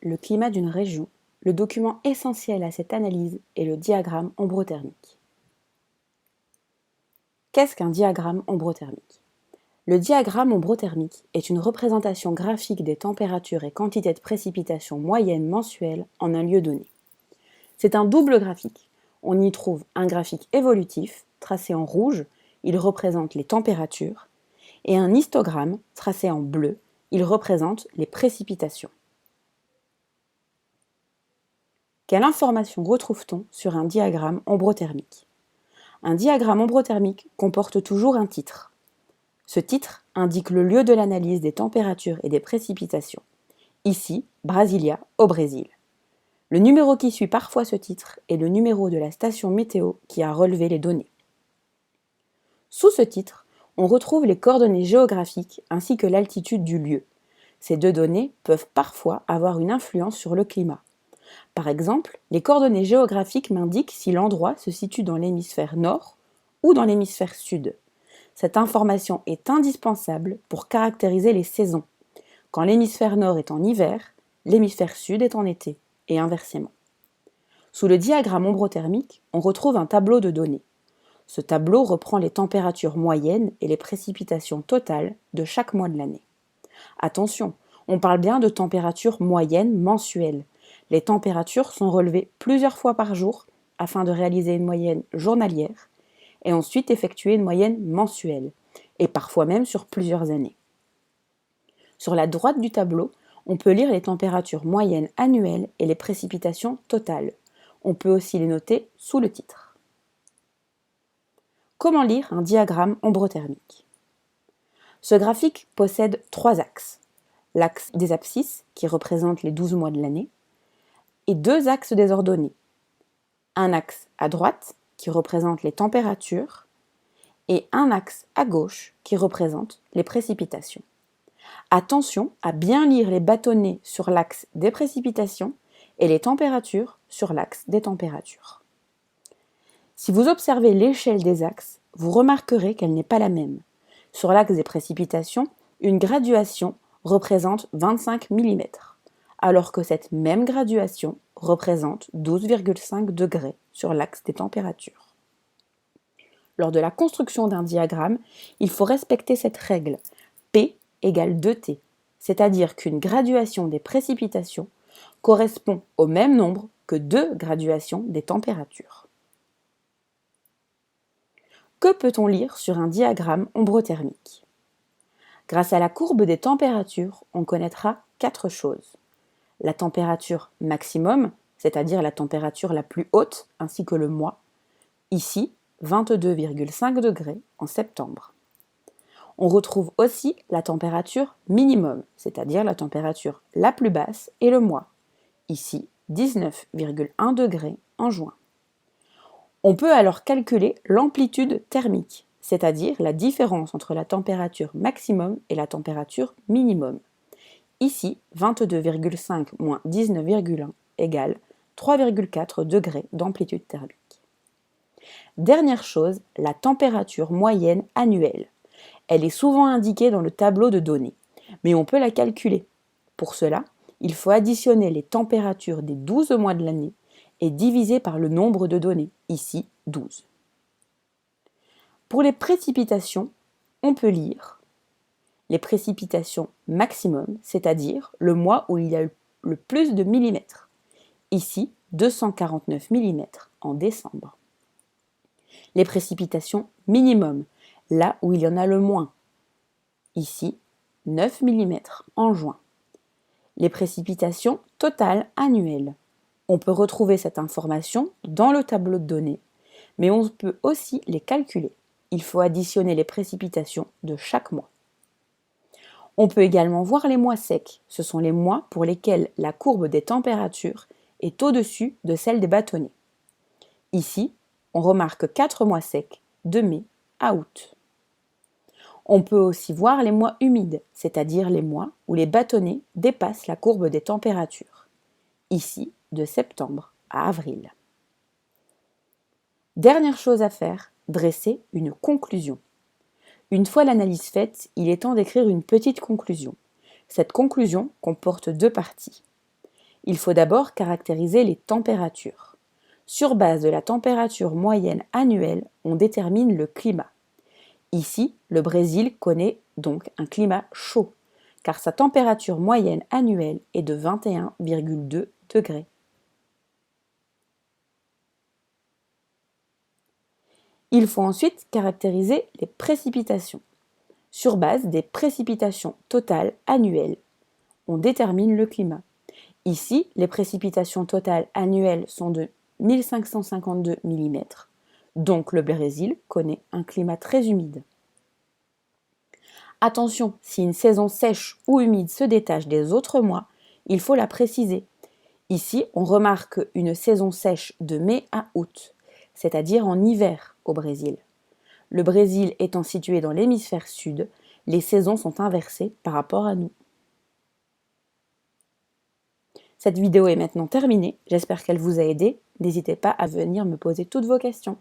le climat d'une région, le document essentiel à cette analyse est le diagramme ombrothermique. Qu'est-ce qu'un diagramme ombrothermique ? Le diagramme ombrothermique est une représentation graphique des températures et quantités de précipitations moyennes mensuelles en un lieu donné. C'est un double graphique. On y trouve un graphique évolutif, tracé en rouge, il représente les températures, et un histogramme, tracé en bleu, il représente les précipitations. Quelle information retrouve-t-on sur un diagramme ombrothermique ? Un diagramme ombrothermique comporte toujours un titre. Ce titre indique le lieu de l'analyse des températures et des précipitations. Ici, Brasilia, au Brésil. Le numéro qui suit parfois ce titre est le numéro de la station météo qui a relevé les données. Sous ce titre, on retrouve les coordonnées géographiques ainsi que l'altitude du lieu. Ces deux données peuvent parfois avoir une influence sur le climat. Par exemple, les coordonnées géographiques m'indiquent si l'endroit se situe dans l'hémisphère nord ou dans l'hémisphère sud. Cette information est indispensable pour caractériser les saisons. Quand l'hémisphère nord est en hiver, l'hémisphère sud est en été, et inversement. Sous le diagramme ombrothermique, on retrouve un tableau de données. Ce tableau reprend les températures moyennes et les précipitations totales de chaque mois de l'année. Attention, on parle bien de températures moyennes mensuelles. Les températures sont relevées plusieurs fois par jour afin de réaliser une moyenne journalière et ensuite effectuer une moyenne mensuelle, et parfois même sur plusieurs années. Sur la droite du tableau, on peut lire les températures moyennes annuelles et les précipitations totales. On peut aussi les noter sous le titre. Comment lire un diagramme ombrothermique ? Ce graphique possède 3 axes. L'axe des abscisses, qui représente les 12 mois de l'année, et 2 axes désordonnés. Un axe à droite, qui représente les températures, et un axe à gauche, qui représente les précipitations. Attention à bien lire les bâtonnets sur l'axe des précipitations et les températures sur l'axe des températures. Si vous observez l'échelle des axes, vous remarquerez qu'elle n'est pas la même. Sur l'axe des précipitations, une graduation représente 25 mm, alors que cette même graduation représente 12,5 degrés sur l'axe des températures. Lors de la construction d'un diagramme, il faut respecter cette règle P égale 2T, c'est-à-dire qu'une graduation des précipitations correspond au même nombre que 2 graduations des températures. Que peut-on lire sur un diagramme ombrothermique ? Grâce à la courbe des températures, on connaîtra 4 choses. La température maximum, c'est-à-dire la température la plus haute, ainsi que le mois, ici 22,5 degrés en septembre. On retrouve aussi la température minimum, c'est-à-dire la température la plus basse et le mois, ici 19,1 degrés en juin. On peut alors calculer l'amplitude thermique, c'est-à-dire la différence entre la température maximum et la température minimum. Ici, 22,5 moins 19,1 égale 3,4 degrés d'amplitude thermique. Dernière chose, la température moyenne annuelle. Elle est souvent indiquée dans le tableau de données, mais on peut la calculer. Pour cela, il faut additionner les températures des 12 mois de l'année et diviser par le nombre de données, ici 12. Pour les précipitations, on peut lire les précipitations maximum, c'est-à-dire le mois où il y a eu le plus de millimètres. Ici, 249 mm en décembre. Les précipitations minimum, là où il y en a le moins. Ici, 9 mm en juin. Les précipitations totales annuelles. On peut retrouver cette information dans le tableau de données, mais on peut aussi les calculer. Il faut additionner les précipitations de chaque mois. On peut également voir les mois secs. Ce sont les mois pour lesquels la courbe des températures est au-dessus de celle des bâtonnets. Ici, on remarque 4 mois secs, de mai à août. On peut aussi voir les mois humides, c'est-à-dire les mois où les bâtonnets dépassent la courbe des températures. Ici, de septembre à avril. Dernière chose à faire, dresser une conclusion. Une fois l'analyse faite, il est temps d'écrire une petite conclusion. Cette conclusion comporte 2 parties. Il faut d'abord caractériser les températures. Sur base de la température moyenne annuelle, on détermine le climat. Ici, le Brésil connaît donc un climat chaud, car sa température moyenne annuelle est de 21,2 degrés. Il faut ensuite caractériser les précipitations. Sur base des précipitations totales annuelles, on détermine le climat. Ici, les précipitations totales annuelles sont de 1552 mm, donc le Brésil connaît un climat très humide. Attention, si une saison sèche ou humide se détache des autres mois, il faut la préciser. Ici, on remarque une saison sèche de mai à août, c'est-à-dire en hiver au Brésil. Le Brésil étant situé dans l'hémisphère sud, les saisons sont inversées par rapport à nous. Cette vidéo est maintenant terminée, j'espère qu'elle vous a aidé. N'hésitez pas à venir me poser toutes vos questions.